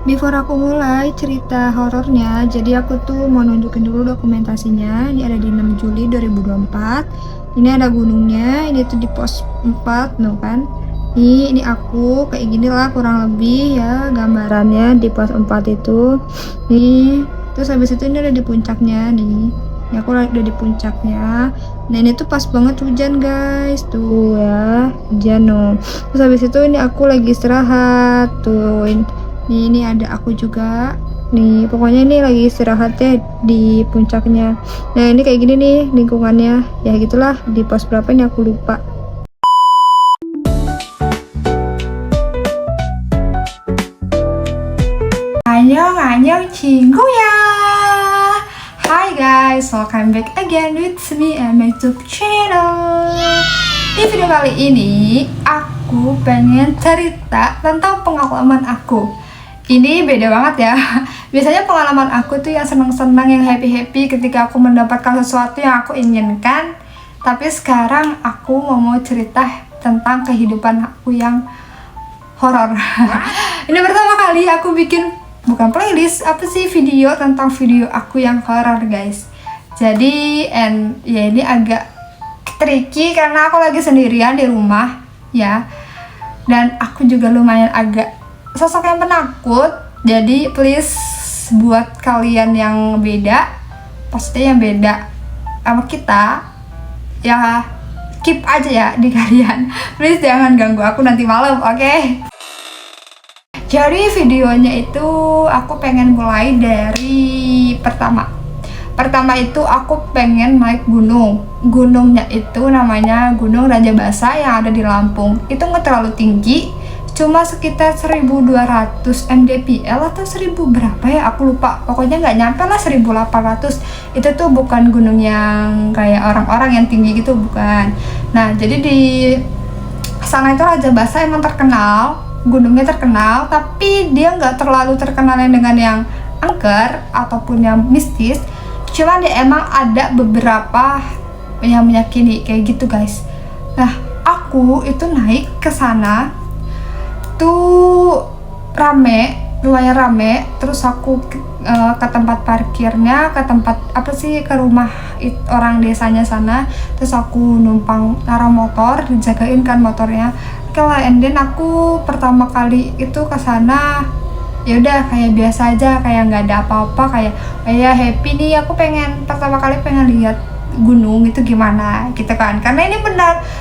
Before aku mulai cerita horornya, jadi aku tuh mau nunjukin dulu dokumentasinya. Ini ada di 6 Juli 2024. Ini ada gunungnya, ini tuh di pos 4, no kan? Ini aku kayak gini lah kurang lebih ya gambarannya di pos 4 itu. Nih, terus habis itu ini ada di puncaknya nih. Ini aku udah di puncaknya. Nah ini tuh pas banget hujan guys, tuh ya hujan no. Terus habis itu ini aku lagi istirahat tuh. Ini ada aku juga nih, pokoknya ini lagi istirahatnya di puncaknya. Nah ini kayak gini nih lingkungannya ya, gitulah di pos berapa ini aku lupa. Annyeong 친구야. Hi guys, welcome back again with me and my YouTube channel. Di video kali ini aku pengen cerita tentang pengalaman aku. Ini beda banget ya. Biasanya pengalaman aku tuh yang senang-senang, yang happy-happy ketika aku mendapatkan sesuatu yang aku inginkan. Tapi sekarang aku mau cerita tentang kehidupan aku yang horor. Ini pertama kali aku bikin, bukan playlist, apa sih, video tentang video aku yang horor guys. Jadi ya ini agak tricky karena aku lagi sendirian di rumah ya. Dan aku juga lumayan agak sosok yang penakut, jadi please buat kalian yang beda, pastinya yang beda sama kita ya, keep aja ya di kalian. Please jangan ganggu aku nanti malam, oke? Jadi videonya itu aku pengen mulai dari pertama itu aku pengen naik gunung. Gunungnya itu namanya Gunung Rajabasa yang ada di Lampung. Itu nggak terlalu tinggi, cuma sekitar 1200 mdpl atau 1000 berapa ya, aku lupa. Pokoknya nggak nyampe lah 1800. Itu tuh bukan gunung yang kayak orang-orang yang tinggi gitu, bukan. Nah jadi di sana itu Rajabasa emang terkenal, gunungnya terkenal, tapi dia nggak terlalu terkenal dengan yang angker ataupun yang mistis. Cuman dia emang ada beberapa yang meyakini kayak gitu guys. Nah aku itu naik ke sana tuh lumayan rame. Terus aku ke tempat parkirnya, ke tempat apa sih, ke rumah orang desanya sana. Terus aku numpang naruh motor, dijagain kan motornya. Oke lah, and then aku pertama kali itu ke sana ya udah kayak biasa aja, kayak nggak ada apa-apa, kayak happy nih, aku pertama kali pengen lihat gunung itu gimana gitu kan, karena ini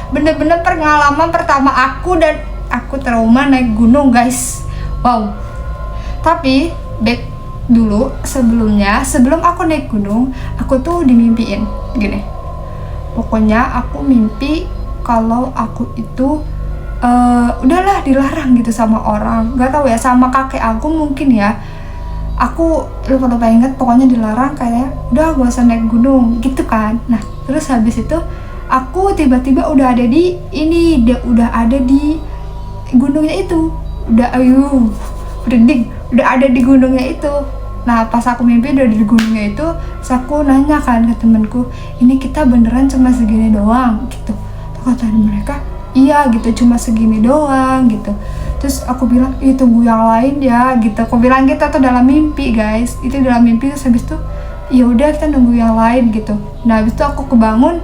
bener-bener pengalaman pertama aku dan aku trauma naik gunung guys. Wow. Tapi back dulu, sebelum aku naik gunung, aku tuh dimimpiin gini. Pokoknya aku mimpi kalau aku itu udahlah dilarang gitu sama orang, nggak tahu ya, sama kakek aku mungkin ya. Aku lupa inget, pokoknya dilarang kayak udah gak usah naik gunung gitu kan. Nah terus habis itu aku tiba-tiba udah ada di gunungnya itu, udah ada di gunungnya itu. Nah pas aku mimpi udah di gunungnya itu, terus aku nanya kan ke temenku, ini kita beneran cuma segini doang gitu? Kata mereka iya gitu, cuma segini doang gitu. Terus aku bilang, tunggu yang lain ya gitu, aku bilang gitu. Atau dalam mimpi guys, itu dalam mimpi. Terus habis itu ya udah kita nunggu yang lain gitu. Nah habis itu aku kebangun.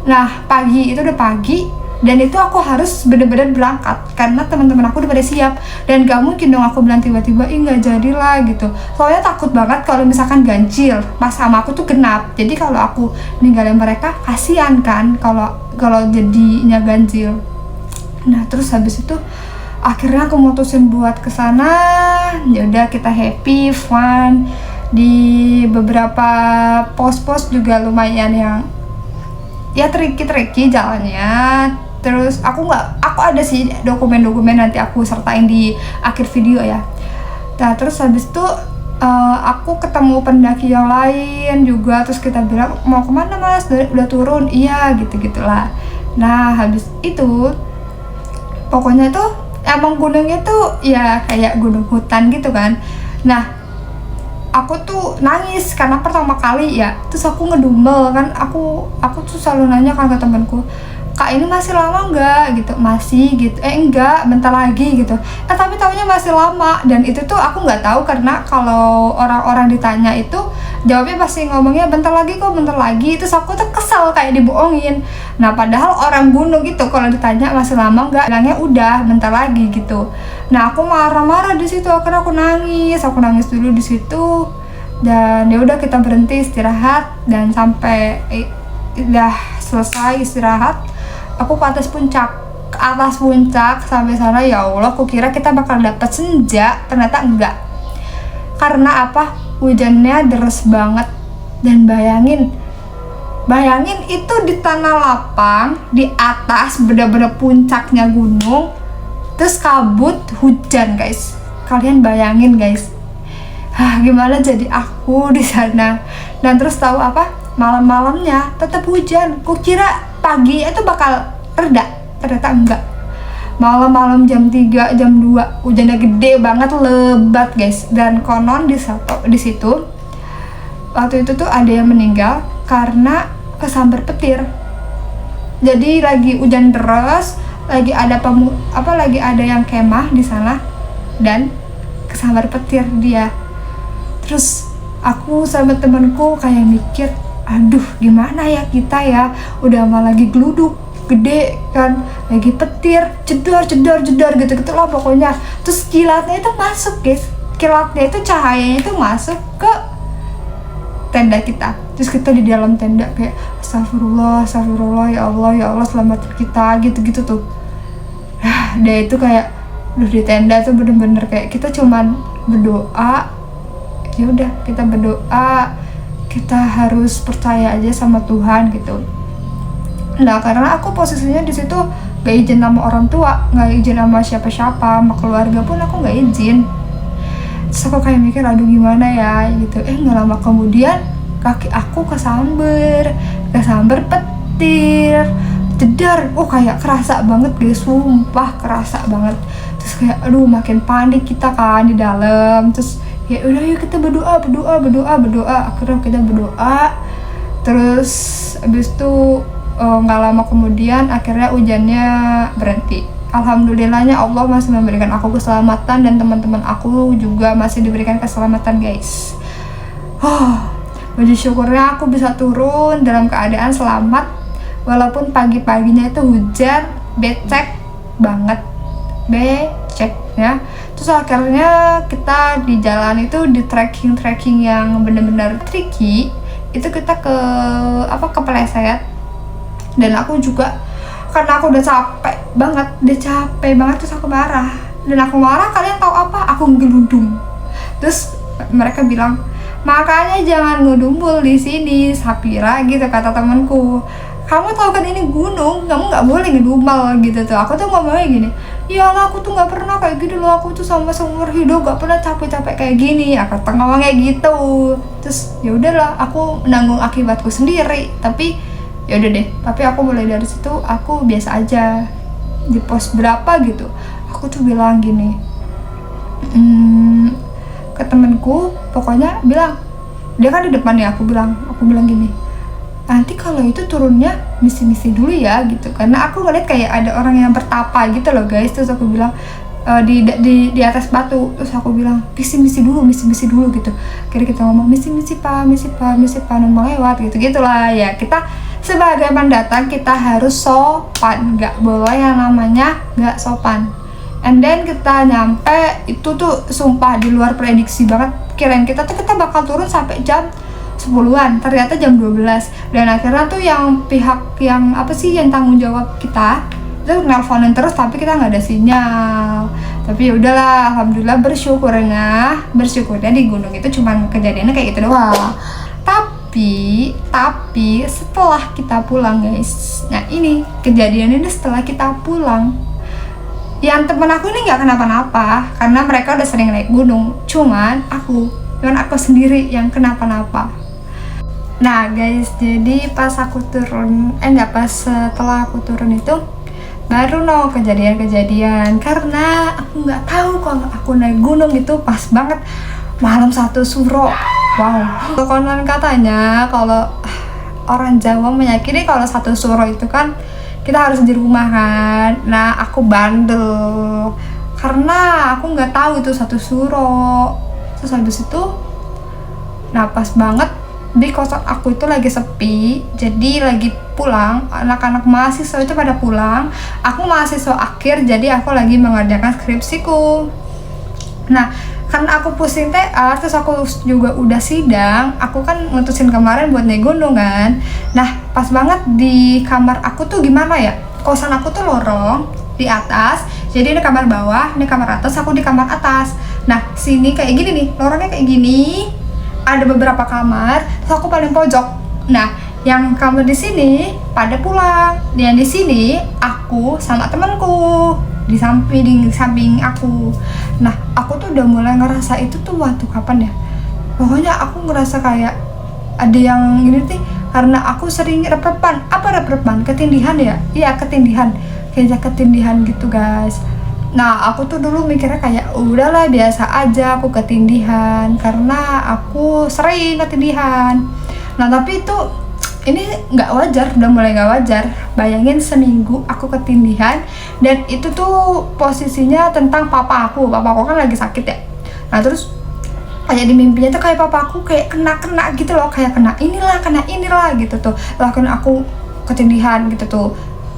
Nah itu udah pagi, dan itu aku harus bener-bener berangkat karena teman-teman aku udah pada siap. Dan gak mungkin dong aku bilang tiba-tiba nggak jadilah gitu, soalnya takut banget kalau misalkan ganjil. Pas sama aku tuh genap, jadi kalau aku ninggalin mereka kasihan kan kalau jadinya ganjil. Nah terus habis itu akhirnya aku mutusin buat kesana. Ya udah kita happy fun di beberapa pos-pos juga, lumayan yang ya tricky jalannya. Terus aku ada sih dokumen nanti aku sertain di akhir video ya. Nah terus habis itu aku ketemu pendaki yang lain juga. Terus kita bilang, mau kemana mas, udah turun? Iya gitu-gitulah. Nah habis itu pokoknya tuh emang gunungnya tuh ya kayak gunung hutan gitu kan. Nah aku tuh nangis karena pertama kali ya. Terus aku ngedumel kan, aku tuh selalu nanya kan ke temanku, kak ini masih lama nggak gitu, masih gitu, enggak bentar lagi gitu, tapi taunya masih lama. Dan itu tuh aku nggak tahu, karena kalau orang-orang ditanya itu jawabnya pasti ngomongnya bentar lagi kok, bentar lagi. Terus aku tuh kesel kayak dibohongin. Nah padahal orang gunung itu kalau ditanya masih lama nggak, bilangnya udah bentar lagi gitu. Nah aku marah-marah di situ, akhirnya aku nangis dulu di situ. Dan ya udah kita berhenti istirahat, dan sampai udah selesai istirahat aku ke atas puncak. Sampai sana ya Allah, aku kira kita bakal dapat senja, ternyata enggak. Karena apa? Hujannya deras banget. Dan bayangin itu di tanah lapang, di atas bener-bener puncaknya gunung, terus kabut hujan guys. Kalian bayangin guys, gimana jadi aku di sana. Dan terus tahu apa? Malam-malamnya tetap hujan. Kukira pagi itu bakal reda, ternyata enggak. Malam-malam jam 3, jam 2 hujannya gede banget, lebat guys. Dan konon di situ waktu itu tuh ada yang meninggal karena kesambar petir. Jadi lagi hujan deras, lagi ada lagi ada yang kemah di sana dan kesambar petir dia. Terus aku sama temanku kayak mikir, aduh gimana ya kita ya, udah malah lagi geluduk gede kan, lagi petir, jedor gitu lah pokoknya. Terus kilatnya itu masuk guys, kilatnya itu cahayanya itu masuk ke tenda kita. Terus kita di dalam tenda kayak astagfirullah ya Allah selamatkan kita gitu tuh. Dia itu kayak di tenda tuh bener-bener kayak kita cuman berdoa. Ya udah kita berdoa, kita harus percaya aja sama Tuhan gitu. Nah karena aku posisinya di situ gak izin sama orang tua, gak izin sama siapa-siapa, sama keluarga pun aku gak izin. Terus aku kayak mikir aduh gimana ya gitu. Gak lama kemudian kaki aku kesamber petir, jedar. Kayak kerasa banget guys, sumpah kerasa banget. Terus kayak aduh makin panik kita kan di dalam. Terus ya udah yuk kita berdoa. Akhirnya kita berdoa. Terus abis itu nggak lama kemudian akhirnya hujannya berhenti. Alhamdulillahnya Allah masih memberikan aku keselamatan, dan teman-teman aku juga masih diberikan keselamatan guys. Puji syukurnya aku bisa turun dalam keadaan selamat, walaupun pagi-paginya itu hujan becek banget, ya. Terus akhirnya kita di jalan itu di trekking yang benar-benar tricky. Itu kita kepeleset. Dan aku juga karena aku udah capek banget terus aku marah. Dan aku marah, kalian tahu apa? Aku ngeludung. Terus mereka bilang, makanya jangan ngedumbul di sini, Sapira gitu kata temanku. Kamu tahu kan ini gunung, kamu nggak boleh ngedumel gitu tuh. Aku tuh ngomongnya gini, ya lah aku tuh nggak pernah kayak gini loh, aku tuh sama seumur hidup nggak pernah capek-capek kayak gini. Aku tuh ngomongnya gitu. Terus ya udahlah, aku menanggung akibatku sendiri. Tapi ya udah deh, tapi aku mulai dari situ aku biasa aja. Di pos berapa gitu aku tuh bilang gini ke temenku, pokoknya bilang, dia kan di depan ya, aku bilang gini, nanti kalau itu turunnya misi dulu ya gitu, karena aku ngeliat kayak ada orang yang bertapa gitu loh guys. Terus aku bilang di atas batu. Terus aku bilang misi dulu gitu. Kira kita ngomong misi pak mau lewat gitu gitulah ya. Kita sebagai pendatang kita harus sopan, nggak boleh yang namanya nggak sopan. And then kita nyampe itu tuh sumpah di luar prediksi banget. Kirain kita bakal turun sampai jam 10-an, ternyata jam 12. Dan akhirnya tuh yang pihak yang tanggung jawab kita itu nelponin terus, tapi kita nggak ada sinyal. Tapi ya udahlah, alhamdulillah bersyukurnya di gunung itu cuman kejadiannya kayak gitu doang. Tapi setelah kita pulang guys, nah ini kejadian ini setelah kita pulang, yang temen aku ini nggak kenapa-napa karena mereka udah sering naik gunung, cuman aku sendiri yang kenapa-napa. Nah guys, jadi pas aku turun, setelah aku turun itu baru kejadian karena aku nggak tahu kalau aku naik gunung itu pas banget malam 1 Suro. Wow. Konon katanya kalau orang Jawa meyakini kalau 1 Suro itu kan kita harus di rumah kan. Nah aku bandel karena aku nggak tahu itu satu suro. Terus habis itu, nah pas banget di kosan aku itu lagi sepi, jadi lagi pulang, anak-anak mahasiswa itu pada pulang, aku mahasiswa akhir, jadi aku lagi mengerjakan skripsiku. Nah karena aku pusing TA, terus aku juga udah sidang, aku kan mutusin kemarin buat naik gunung kan. Nah pas banget di kamar aku tuh gimana ya, kosan aku tuh lorong di atas, jadi ini kamar bawah, ini kamar atas, aku di kamar atas. Nah sini kayak gini nih, lorongnya kayak gini, ada beberapa kamar, terus aku paling pojok. Nah yang kamar di sini pada pulang, yang di sini aku sama temanku di samping aku. Nah aku tuh udah mulai ngerasa itu tuh waktu kapan ya, pokoknya aku ngerasa kayak ada yang gini nih, karena aku sering rep-repan, ketindihan ya, iya ketindihan, kayak ketindihan gitu guys. Nah aku tuh dulu mikirnya kayak udahlah biasa aja aku ketindihan karena aku sering ketindihan. Nah tapi itu ini nggak wajar, udah mulai nggak wajar. Bayangin seminggu aku ketindihan, dan itu tuh posisinya tentang papa aku kan lagi sakit ya. Nah terus kayak di mimpinya tuh kayak papa aku kayak kena gitu loh, kayak kena inilah gitu tuh, lakuin aku ketindihan gitu tuh.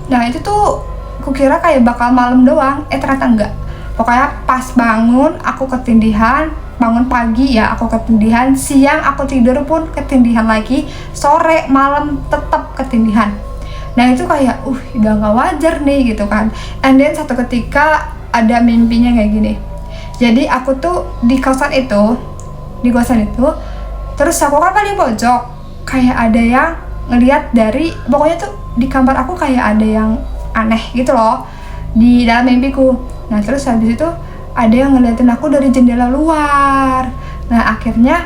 Nah itu tuh aku kira kayak bakal malam doang, ternyata enggak. Pokoknya pas bangun aku ketindihan, bangun pagi ya aku ketindihan, siang aku tidur pun ketindihan lagi, sore malam tetap ketindihan. Nah itu kayak udah nggak wajar nih gitu kan. And then satu ketika ada mimpinya kayak gini. Jadi aku tuh di kosan itu, terus aku kan paling pojok, kayak ada yang ngelihat dari, pokoknya tuh di kamar aku kayak ada yang aneh gitu loh di dalam mimpiku. Nah terus habis itu ada yang ngeliatin aku dari jendela luar. Nah akhirnya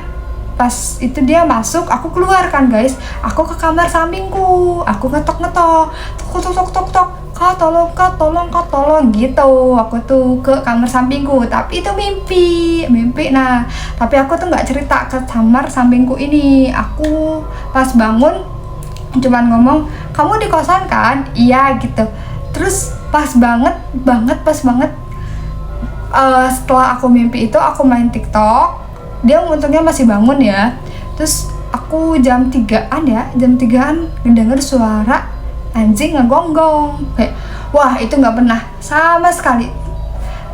pas itu dia masuk, aku keluar kan guys, aku ke kamar sampingku, aku ngetok kak tolong gitu. Aku tuh ke kamar sampingku, tapi itu mimpi. Nah tapi aku tuh nggak cerita ke kamar sampingku ini. Aku pas bangun cuman ngomong, kamu di kosan kan? Iya gitu. Terus pas banget setelah aku mimpi itu aku main TikTok, dia untungnya masih bangun ya. Terus aku jam 3-an ngedenger suara anjing ngegonggong. Kayak wah itu nggak pernah sama sekali,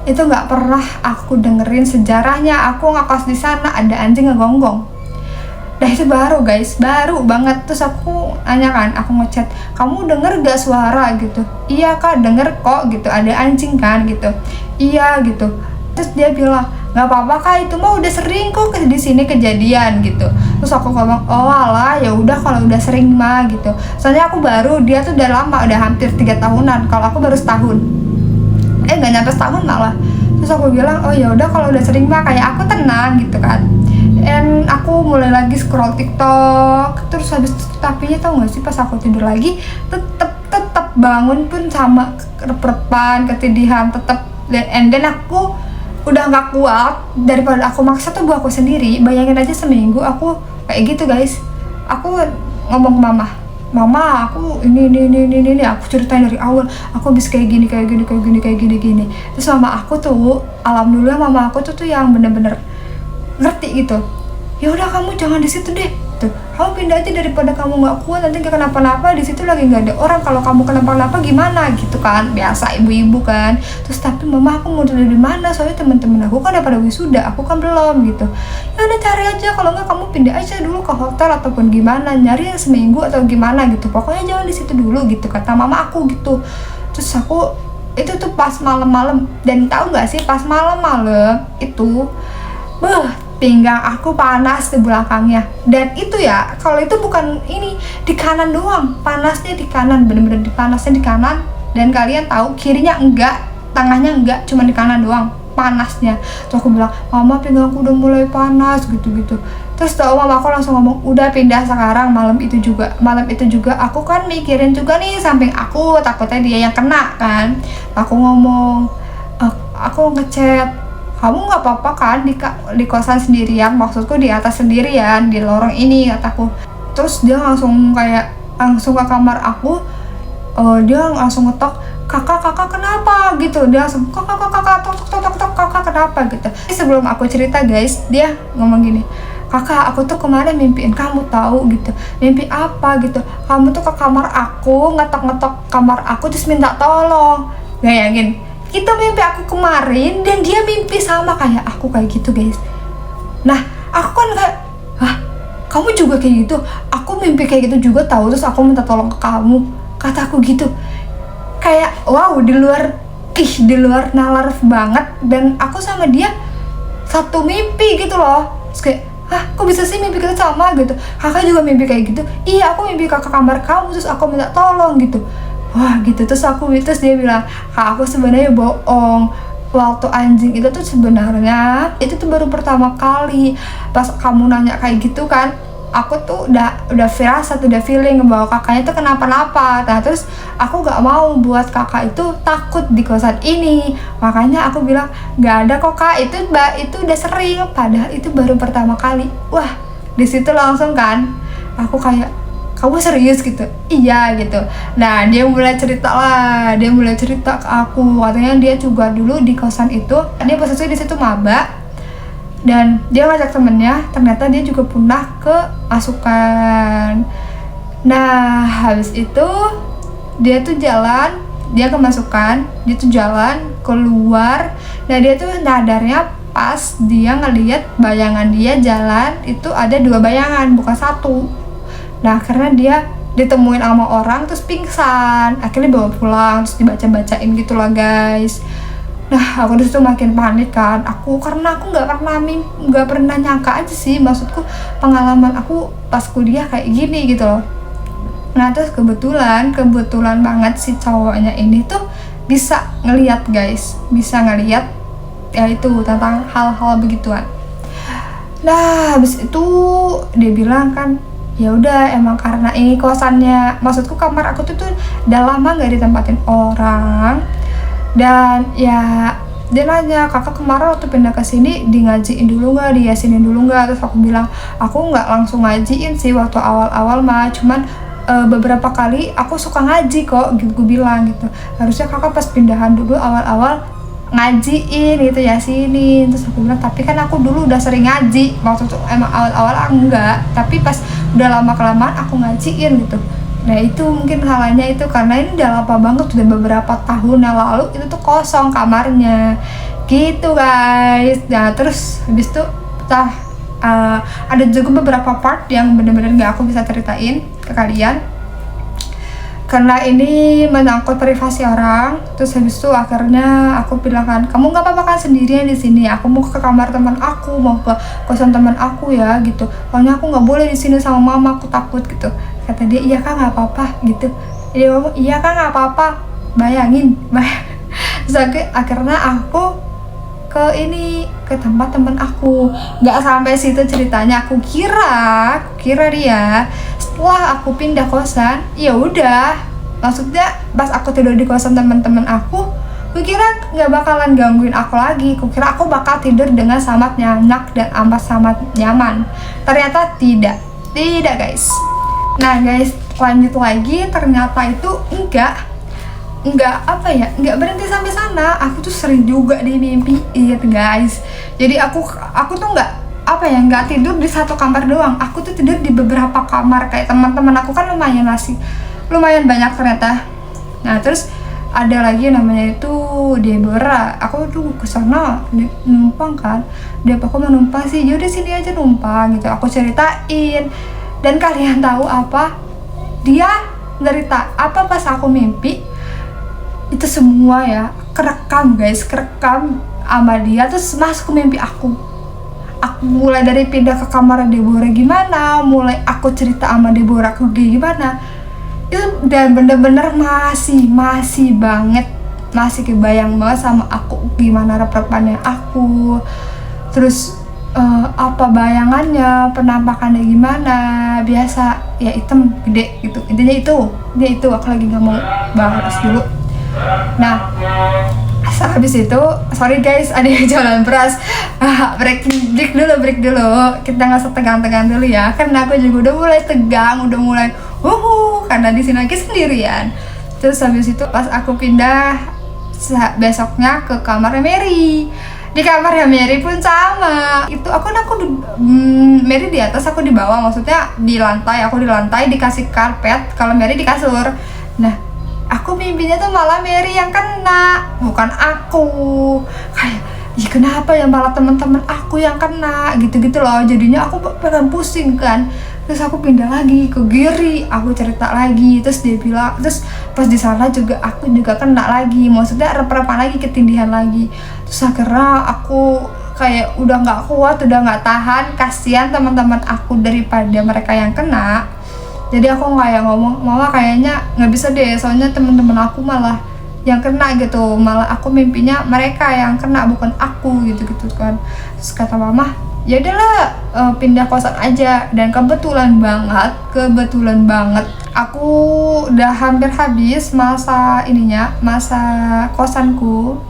itu nggak pernah aku dengerin sejarahnya aku ngekos di sana ada anjing ngegonggong. Nah itu baru guys, baru banget. Terus aku nanya kan, aku ngechat, kamu denger gak suara gitu? Iya kak denger kok gitu, ada anjing kan gitu. Iya gitu. Terus dia bilang, nggak apa-apa kak, itu mah udah sering kok di sini kejadian gitu. Terus aku ngomong, oh alah ya udah kalau udah sering mah gitu. Soalnya aku baru, dia tuh udah lama, udah hampir 3 tahunan. Kalau aku baru setahun, nggak nyampe setahun malah. Terus aku bilang, oh ya udah kalau udah sering mah, kayak aku tenang gitu kan. And aku mulai lagi scroll TikTok. Terus habis tapinya tau gak sih, pas aku tidur lagi tetep bangun pun sama rep-repan, ketindihan tetep. And then aku udah nggak kuat, daripada aku maksa tubuh aku sendiri. Bayangin aja seminggu aku kayak gitu guys. Aku ngomong ke mama aku ini aku ceritain dari awal, aku habis kayak gini. Terus mama aku tuh, alhamdulillah mama aku tuh yang bener-bener ngerti gitu. Ya udah kamu jangan di situ deh, tuh kamu pindah aja daripada kamu nggak kuat nanti kenapa-napa, di situ lagi nggak ada orang, kalau kamu kenapa-napa gimana gitu kan, biasa ibu-ibu kan. Terus tapi mama aku mau tidur di mana, soalnya teman-teman aku kan udah pada wisuda, aku kan belum gitu. Ya udah cari aja, kalau nggak kamu pindah aja dulu ke hotel ataupun gimana, nyari yang seminggu atau gimana gitu, pokoknya jangan di situ dulu gitu kata mama aku gitu. Terus aku itu tuh pas malam-malam, dan tahu nggak sih pas malam-malam itu pinggang aku panas di belakangnya. Dan itu ya, kalau itu bukan ini di kanan doang, panasnya di kanan, bener-bener panasnya di kanan. Dan kalian tahu kirinya enggak, tengahnya enggak, cuma di kanan doang panasnya. Terus aku bilang, mama pinggangku udah mulai panas gitu. Terus tau mama aku langsung ngomong, udah pindah sekarang. Malam itu juga aku kan mikirin juga nih samping aku, takutnya dia yang kena kan. Aku ngomong, aku ngechat, kamu nggak apa-apa kan di kosan sendirian, maksudku di atas sendirian di lorong ini, kataku. Terus dia langsung ke kamar aku, dia langsung ngetok, kakak kenapa gitu. Dia langsung kakak tok kakak kenapa gitu. Sebelum aku cerita guys, dia ngomong gini, kakak aku tuh kemarin mimpiin kamu tahu gitu. Mimpi apa gitu, kamu tuh ke kamar aku, ngetok kamar aku terus minta tolong. Bayangin, kita mimpi aku kemarin dan dia mimpi sama kayak aku kayak gitu guys. Nah aku kan kayak, hah kamu juga kayak gitu? Aku mimpi kayak gitu juga tahu, terus aku minta tolong ke kamu, kataku gitu. Kayak wow, di luar nalar banget. Dan aku sama dia satu mimpi gitu loh. Terus kayak, hah kok bisa sih mimpi kita sama gitu? Kakak juga mimpi kayak gitu? Iya aku mimpi kakak kamar kamu terus aku minta tolong gitu. Wah gitu. Terus dia bilang, kak aku sebenarnya bohong. Waktu anjing itu tuh sebenarnya itu tuh baru pertama kali. Pas kamu nanya kayak gitu kan, aku tuh udah firasat, udah feeling bahwa kakaknya tuh kenapa-napa. Nah terus aku gak mau buat kakak itu takut di kosan ini, makanya aku bilang gak ada kok kak, itu udah sering, padahal itu baru pertama kali. Wah di situ langsung kan aku kayak, kamu serius gitu? Iya gitu. Nah dia mulai cerita ke aku, katanya dia juga dulu di kosan itu, dia posisinya di situ maba. Dan dia ngajak temennya, ternyata dia juga pernah kemasukan. Nah habis itu dia kemasukan, dia tuh jalan keluar. Nah dia tuh nadarnya pas dia ngelihat bayangan dia jalan itu ada 2 bayangan, bukan 1. Nah karena dia ditemuin sama orang terus pingsan, akhirnya bawa pulang terus dibaca-bacain gitulah guys. Nah aku disitu makin panik kan, karena aku nggak pernah nyangka aja sih, maksudku pengalaman aku pas kuliah kayak gini gitu loh. Nah terus kebetulan banget si cowoknya ini tuh bisa ngelihat guys, ya itu tentang hal-hal begituan. Nah habis itu dia bilang kan, ya udah emang karena ini kosannya, maksudku kamar aku tuh udah lama nggak ditempatin orang. Dan ya dia nanya, kakak kemarin waktu pindah ke sini di ngajiin dulu nggak, diyasinin dulu nggak? Terus aku bilang, aku nggak langsung ngajiin sih waktu awal-awal mah, cuman beberapa kali aku suka ngaji kok gitu, gue bilang gitu. Harusnya kakak pas pindahan dulu awal-awal ngajiin gitu, yasinin. Terus aku bilang, tapi kan aku dulu udah sering ngaji waktu itu, emang awal-awal enggak, tapi pas udah lama kelamaan aku ngajiin gitu. Nah itu mungkin salahnya itu karena ini udah lama banget, udah beberapa tahun yang lalu itu tuh kosong kamarnya gitu guys. Nah terus habis itu ada juga beberapa part yang bener-bener gak aku bisa ceritain ke kalian karena ini menyangkut privasi orang. Terus habis itu akhirnya aku bilang kan, kamu nggak apa-apa kan sendirian di sini, aku mau ke kamar teman aku, mau ke kosan teman aku ya gitu, soalnya aku nggak boleh di sini sama mama, aku takut gitu. Kata dia, iya kan nggak apa-apa gitu. Dia ngomong, iya kan nggak apa-apa, bayangin. Terus akhirnya aku ke tempat teman aku. Nggak sampai situ ceritanya, aku kira dia setelah aku pindah kosan, ya udah, maksudnya pas aku tidur di kosan teman-teman aku kira nggak bakalan gangguin aku lagi. Kira aku bakal tidur dengan sangat nyenyak dan amat sangat nyaman. Ternyata tidak guys. Nah guys, lanjut lagi, ternyata itu enggak berhenti sampai sana. Aku tuh sering juga dimimpiin guys. Jadi aku tuh nggak tidur di satu kamar doang, aku tuh tidur di beberapa kamar. Kayak teman-teman aku kan lumayan banyak ternyata. Nah terus ada lagi namanya itu Deborah. Aku tuh kesana numpang kan, dia aku mau numpang sih, yaudah sini aja numpang gitu. Aku ceritain, dan kalian tahu apa, dia cerita apa pas aku mimpi itu semua ya kerekam guys, sama dia. Terus masuk ke mimpi aku mulai dari pindah ke kamar Deborah gimana, mulai aku cerita sama Deborah ke gimana itu, dan bener-bener masih kebayang banget sama aku gimana rep-repannya aku. Terus apa bayangannya, penampakannya gimana, biasa ya hitam gede gitu. Intinya itu aku lagi nggak mau bahas dulu. Nah habis itu, sorry guys, ada yang jualan beras. Break dulu. Kita nggak usah tegang-tegang dulu ya, karena aku juga udah mulai tegang, karena di sini lagi sendirian. Terus habis itu pas aku pindah besoknya ke kamarnya Mary. Di kamarnya Mary pun sama. Itu aku Mary di atas, aku di bawah, maksudnya di lantai, aku di lantai dikasih karpet, kalau Mary di kasur. Nah, aku mimpinya tuh malah Mary yang kena, bukan aku. Kayak, ya kenapa ya malah teman-teman aku yang kena gitu-gitu loh. Jadinya aku pengen pusing kan. Terus aku pindah lagi ke Giri, aku cerita lagi, terus dia bilang, terus pas di sana juga aku juga kena lagi, maksudnya rep-repan lagi, ketindihan lagi. Terus akhirnya aku kayak udah nggak kuat, udah nggak tahan, kasihan teman-teman aku daripada mereka yang kena. Jadi aku kayak ngomong, mama kayaknya nggak bisa deh, soalnya teman-teman aku malah yang kena gitu, malah aku mimpinya mereka yang kena bukan aku gitu kan. Terus kata mama, ya udahlah pindah kosan aja. Dan kebetulan banget aku udah hampir habis masa kosanku,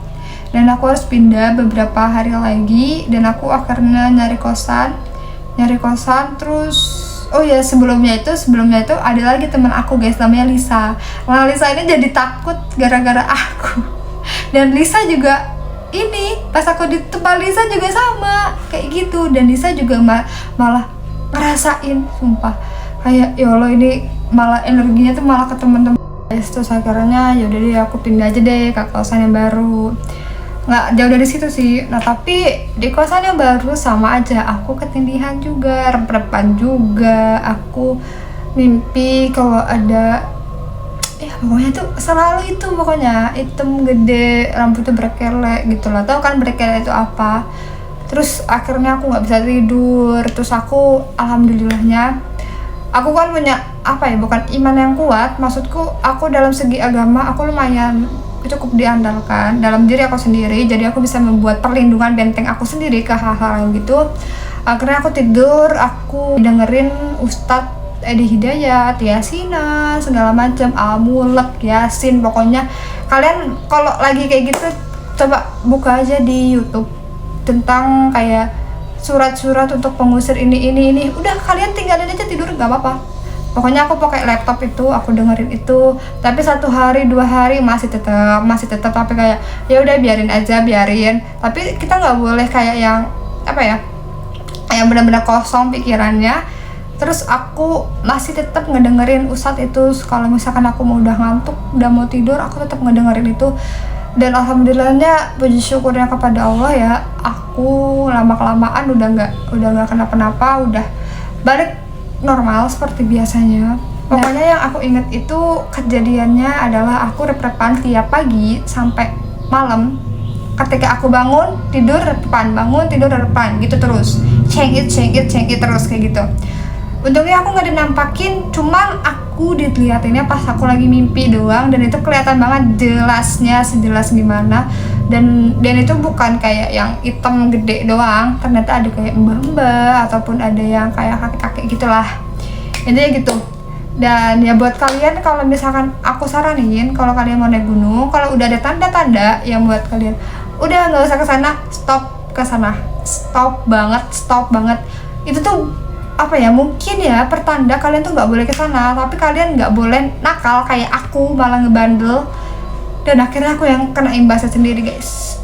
dan aku harus pindah beberapa hari lagi. Dan aku akhirnya nyari kosan terus. Oh ya, sebelumnya itu ada lagi teman aku guys, namanya Lisa. Nah, Lisa ini jadi takut gara-gara aku. Dan Lisa juga ini, pas aku di tempat Lisa juga sama kayak gitu. Dan Lisa juga malah ngerasain, sumpah. Kayak ya Allah, ini malah energinya tuh malah ke teman-teman. Terus akhirnya ya udah deh, aku pindah aja deh ke kosan yang baru. Nggak jauh dari situ sih. Nah, tapi di kosan yang baru sama aja, aku ketindihan juga, rep-repan juga. Aku mimpi kalau ada, pokoknya tuh selalu itu, pokoknya hitam gede, rambutnya berkelek gitu lah. Tahu kan berkelek itu apa? Terus akhirnya aku nggak bisa tidur. Terus aku, alhamdulillahnya, aku kan punya bukan iman yang kuat, maksudku aku dalam segi agama aku lumayan cukup diandalkan dalam diri aku sendiri. Jadi aku bisa membuat perlindungan benteng aku sendiri ke hal-hal yang gitu. Akhirnya aku tidur, aku dengerin Ustadz Edi Hidayat, Yasina, segala macam, Al-Mulk, Yasin. Pokoknya kalian kalau lagi kayak gitu coba buka aja di YouTube tentang kayak surat-surat untuk pengusir ini. Udah, kalian tinggalin aja, tidur nggak apa-apa. Pokoknya aku pakai laptop itu, aku dengerin itu. Tapi 1 hari 2 hari masih tetap, tapi kayak ya udah biarin. Tapi kita nggak boleh kayak yang yang benar-benar kosong pikirannya. Terus aku masih tetap ngedengerin Ustadz itu. Kalau misalkan aku udah ngantuk, udah mau tidur, aku tetap ngedengerin itu. Dan alhamdulillahnya, puji syukurnya kepada Allah ya, aku lama-kelamaan udah nggak kenapa-napa, udah balik normal seperti biasanya. Pokoknya yang aku inget itu kejadiannya adalah aku rep-repan tiap pagi sampai malam. Ketika aku bangun, tidur, repan, bangun, tidur, repan, gitu terus. Cengit terus kayak gitu. Untungnya aku nggak dinampakin, cuman aku dilihatinnya pas aku lagi mimpi doang, dan itu kelihatan banget jelasnya, sejelas gimana. Dan itu bukan kayak yang hitam gede doang, ternyata ada kayak mbah-mbah ataupun ada yang kayak kakek-kakek gitulah, intinya gitu. Dan ya buat kalian, kalau misalkan aku saranin, kalau kalian mau naik gunung, kalau udah ada tanda-tanda yang buat kalian udah nggak usah kesana, stop banget. Itu tuh mungkin ya pertanda kalian tuh nggak boleh kesana, tapi kalian nggak boleh nakal kayak aku malah ngebandel. Dan akhirnya aku yang kena imbasnya sendiri guys.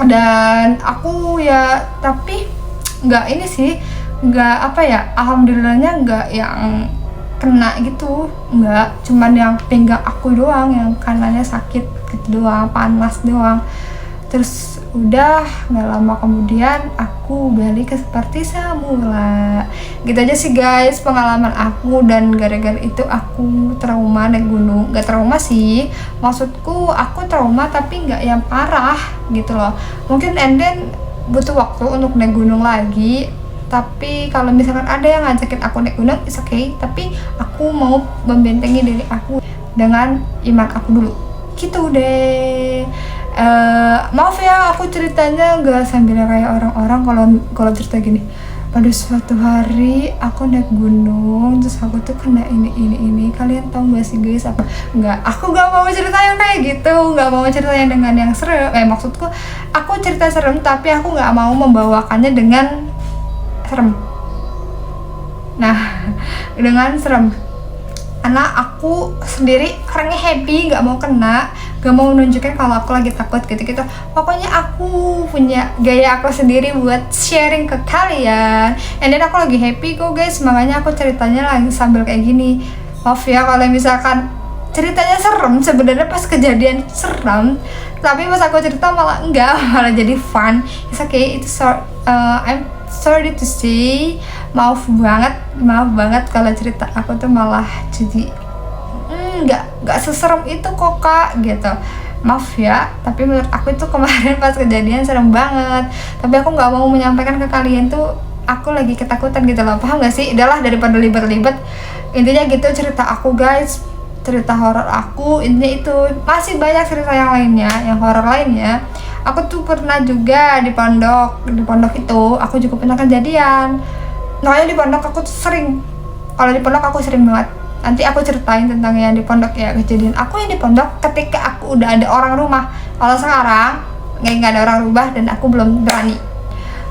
Dan aku ya, tapi nggak ini sih, nggak alhamdulillahnya nggak yang kena gitu, nggak, cuman yang pinggang aku doang yang kanannya sakit gitu doang, panas doang. Terus udah nggak lama kemudian aku balik ke seperti semula. Gitu aja sih guys pengalaman aku. Dan gara-gara itu aku trauma naik gunung. Gak trauma sih, maksudku aku trauma tapi nggak yang parah gitu loh. Mungkin Enden butuh waktu untuk naik gunung lagi. Tapi kalau misalkan ada yang ngajakin aku naik gunung, it's okay. Tapi aku mau membentengi diri aku dengan iman aku dulu. Gitu deh. Maaf ya, aku ceritanya nggak sambil kayak orang-orang kalau cerita gini. Pada suatu hari aku naik gunung, terus aku tuh kena ini. Kalian tahu nggak sih guys apa? Nggak, aku nggak mau cerita yang kayak gitu, nggak mau cerita yang dengan yang serem. Maksudku, aku cerita serem tapi aku nggak mau membawakannya dengan serem. Nah, dengan serem. karena aku sendiri orangnya happy, nggak mau kena, nggak mau menunjukkan kalau aku lagi takut gitu-gitu. Pokoknya aku punya gaya aku sendiri buat sharing ke kalian. And then aku lagi happy kok guys, makanya aku ceritanya lagi sambil kayak gini. Maaf ya kalau misalkan ceritanya serem, sebenarnya pas kejadian serem, tapi pas aku cerita malah enggak, malah jadi fun. It's okay, I'm sorry to say, maaf banget kalau cerita aku tuh malah jadi nggak seserem itu kok kak gitu. Maaf ya, tapi menurut aku itu kemarin pas kejadian serem banget, tapi aku nggak mau menyampaikan ke kalian tuh aku lagi ketakutan gitu loh, paham gak sih? Udahlah daripada libet-libet, intinya gitu cerita aku guys, cerita horor aku intinya itu. Masih banyak cerita yang lainnya, yang horor lainnya. Aku tuh pernah juga di pondok itu aku juga pernah kejadian. Makanya di pondok aku tuh sering, kalau di pondok aku sering banget. Nanti aku ceritain tentang yang di pondok ya, kejadian aku yang di pondok ketika aku udah ada orang rumah. Kalau sekarang nggak ada orang rumah dan aku belum berani.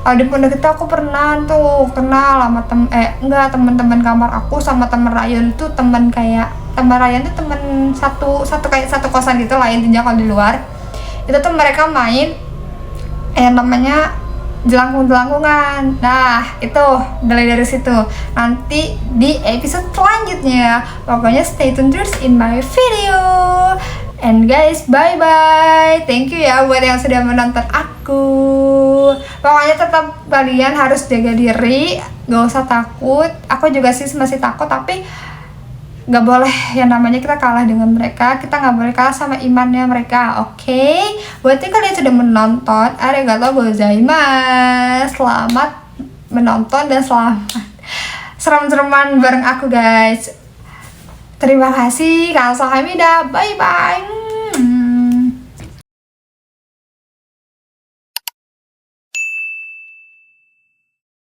Kalau di pondok itu aku pernah tuh kenal sama teman-teman kamar aku sama teman Rayon tuh, teman Rayon tuh teman satu kosan gitu lah intinya kalau di luar. Itu tuh mereka main yang namanya jelangkung-jelangkungan. Nah itu dari situ nanti di episode selanjutnya, pokoknya stay tune terus in my video. And guys, bye bye, thank you ya buat yang sudah menonton aku. Pokoknya tetap kalian harus jaga diri, gak usah takut. Aku juga sih masih takut, tapi nggak boleh yang namanya kita kalah dengan mereka, kita nggak boleh kalah sama imannya mereka, oke? Buat yang kalian sudah menonton, arigatou gozaimasu, selamat menonton dan selamat serem-sereman bareng aku guys. Terima kasih, kamsahamnida, bye bye.